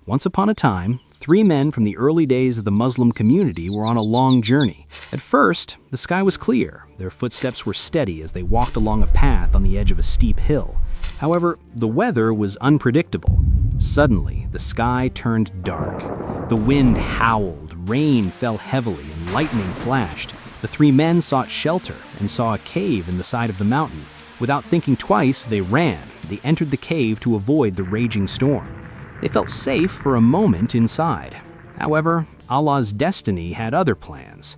Once upon a time, 3 men from the early days of the Muslim community were on a long journey. At first, the sky was clear. Their footsteps were steady as they walked along a path on the edge of a steep hill. However, the weather was unpredictable. Suddenly, the sky turned dark. The wind howled, rain fell heavily, and lightning flashed. The 3 men sought shelter and saw a cave in the side of the mountain. Without thinking twice, they ran. They entered the cave to avoid the raging storm. They felt safe for a moment inside. However, Allah's destiny had other plans.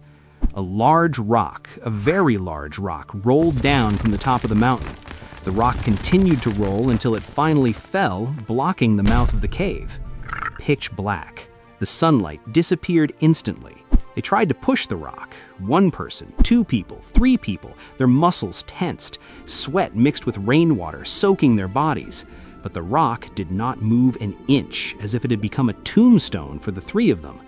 A large rock, a very large rock, rolled down from the top of the mountain. The rock continued to roll until it finally fell, blocking the mouth of the cave. Pitch black. The sunlight disappeared instantly. They tried to push the rock. 1 person, 2 people, 3 people, their muscles tensed, sweat mixed with rainwater soaking their bodies. But the rock did not move an inch, as if it had become a tombstone for the 3 of them.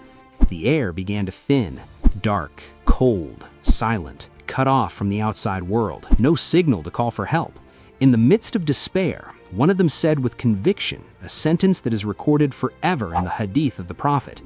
The air began to thin, dark, cold, silent, cut off from the outside world, no signal to call for help. In the midst of despair, one of them said with conviction, a sentence that is recorded forever in the Hadith of the Prophet.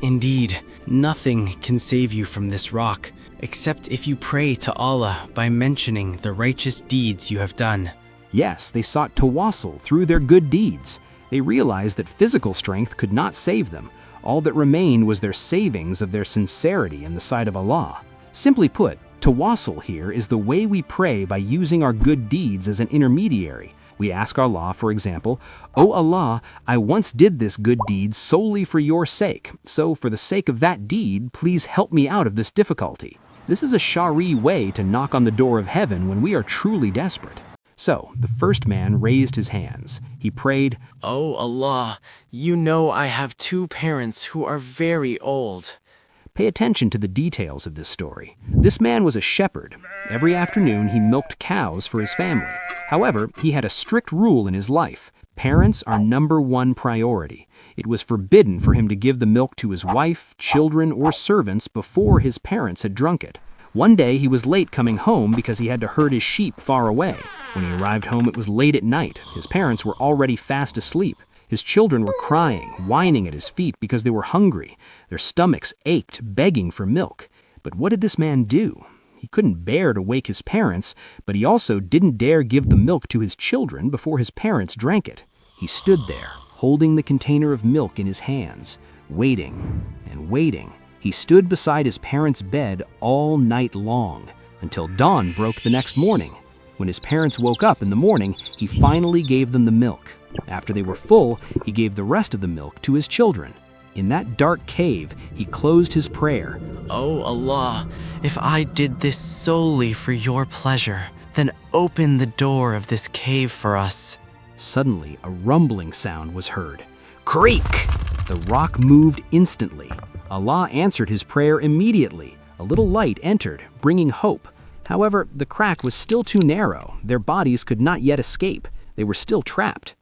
Indeed, nothing can save you from this rock, except if you pray to Allah by mentioning the righteous deeds you have done. Yes, they sought Tawasul through their good deeds. They realized that physical strength could not save them. All that remained was their savings of their sincerity in the sight of Allah. Simply put, Tawasul here is the way we pray by using our good deeds as an intermediary. We ask Allah, for example, "O Allah, I once did this good deed solely for your sake, so for the sake of that deed, please help me out of this difficulty." This is a Shari way to knock on the door of heaven when we are truly desperate. So, the first man raised his hands. He prayed, "O Allah, you know I have 2 parents who are very old." Pay attention to the details of this story. This man was a shepherd. Every afternoon he milked cows for his family. However, he had a strict rule in his life. Parents are number 1 priority. It was forbidden for him to give the milk to his wife, children, or servants before his parents had drunk it. One day he was late coming home because he had to herd his sheep far away. When he arrived home, it was late at night. His parents were already fast asleep. His children were crying, whining at his feet because they were hungry. Their stomachs ached, begging for milk. But what did this man do? He couldn't bear to wake his parents, but he also didn't dare give the milk to his children before his parents drank it. He stood there, holding the container of milk in his hands, waiting and waiting. He stood beside his parents' bed all night long, until dawn broke the next morning. When his parents woke up in the morning, he finally gave them the milk. After they were full, he gave the rest of the milk to his children. In that dark cave, he closed his prayer. "O Allah, if I did this solely for your pleasure, then open the door of this cave for us." Suddenly, a rumbling sound was heard. Creak! The rock moved instantly. Allah answered his prayer immediately. A little light entered, bringing hope. However, the crack was still too narrow. Their bodies could not yet escape. They were still trapped.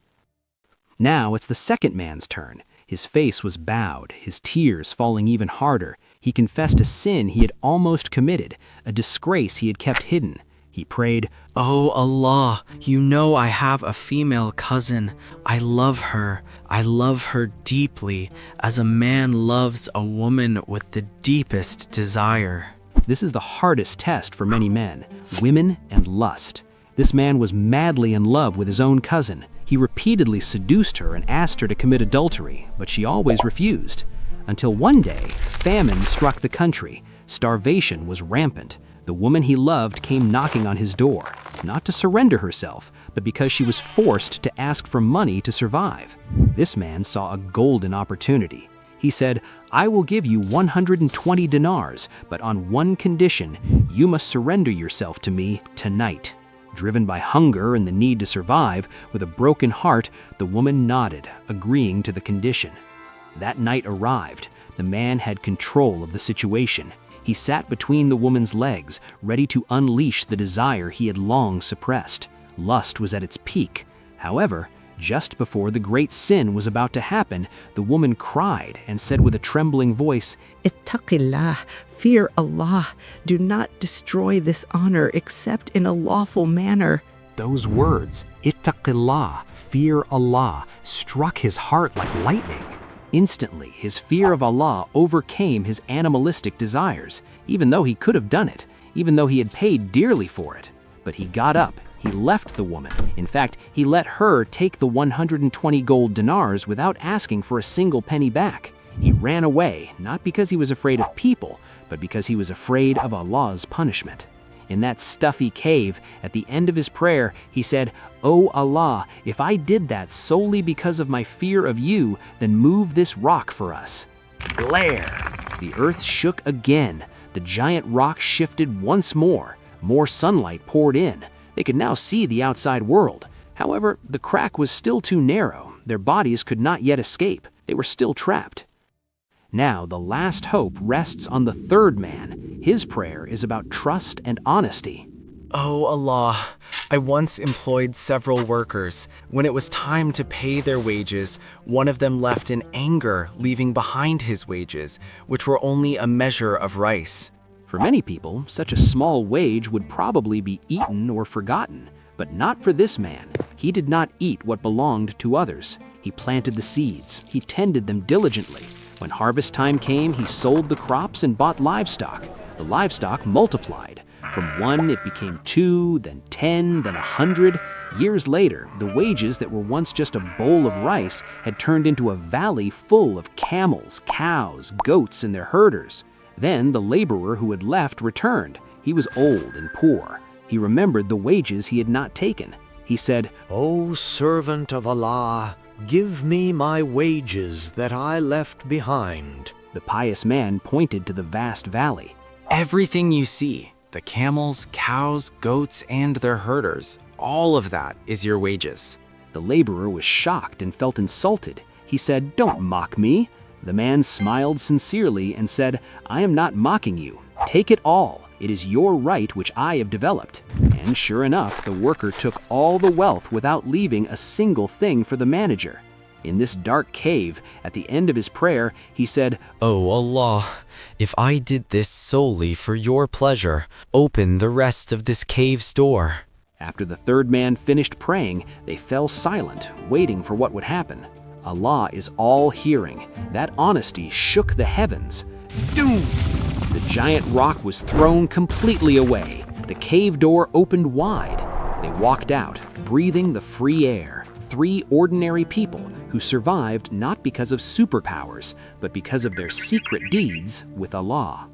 Now it's the second man's turn. His face was bowed, his tears falling even harder. He confessed a sin he had almost committed, a disgrace he had kept hidden. He prayed, "O Allah, you know I have a female cousin. I love her deeply, as a man loves a woman with the deepest desire." This is the hardest test for many men, women and lust. This man was madly in love with his own cousin. He repeatedly seduced her and asked her to commit adultery, but she always refused. Until one day, famine struck the country. Starvation was rampant. The woman he loved came knocking on his door, not to surrender herself, but because she was forced to ask for money to survive. This man saw a golden opportunity. He said, "I will give you 120 dinars, but on one condition, you must surrender yourself to me tonight." Driven by hunger and the need to survive, with a broken heart, the woman nodded, agreeing to the condition. That night arrived. The man had control of the situation. He sat between the woman's legs, ready to unleash the desire he had long suppressed. Lust was at its peak. However, just before the great sin was about to happen, the woman cried and said with a trembling voice, "Ittaqillah, fear Allah. Do not destroy this honor except in a lawful manner." Those words, "Ittaqillah, fear Allah," struck his heart like lightning. Instantly, his fear of Allah overcame his animalistic desires, even though he could have done it, even though he had paid dearly for it. But he got up, he left the woman. In fact, he let her take the 120 gold dinars without asking for a single penny back. He ran away, not because he was afraid of people, but because he was afraid of Allah's punishment. In that stuffy cave, at the end of his prayer, he said, "O Allah, if I did that solely because of my fear of you, then move this rock for us." Glare! The earth shook again. The giant rock shifted once more. More sunlight poured in. They could now see the outside world. However, the crack was still too narrow. Their bodies could not yet escape. They were still trapped. Now, the last hope rests on the third man. His prayer is about trust and honesty. Oh Allah, I once employed several workers. When it was time to pay their wages, one of them left in anger, leaving behind his wages, which were only a measure of rice. For many people, such a small wage would probably be eaten or forgotten. But not for this man. He did not eat what belonged to others. He planted the seeds. He tended them diligently. When harvest time came, he sold the crops and bought livestock. The livestock multiplied. From 1, it became 2, then 10, then 100. Years later, the wages that were once just a bowl of rice had turned into a valley full of camels, cows, goats, and their herders. Then the laborer who had left returned. He was old and poor. He remembered the wages he had not taken. He said, "O servant of Allah, give me my wages that I left behind." The pious man pointed to the vast valley. Everything you see, the camels, cows, goats, and their herders, all of that is your wages. The laborer was shocked and felt insulted. He said, "Don't mock me." The man smiled sincerely and said, "I am not mocking you. Take it all. It is your right which I have developed." And sure enough, the worker took all the wealth without leaving a single thing for the manager. In this dark cave, at the end of his prayer, he said, "O Allah, if I did this solely for your pleasure, open the rest of this cave's door." After the third man finished praying, they fell silent, waiting for what would happen. Allah is all-hearing. That honesty shook the heavens. Doom! The giant rock was thrown completely away. The cave door opened wide. They walked out, breathing the free air. 3 ordinary people who survived not because of superpowers, but because of their secret deeds with Allah.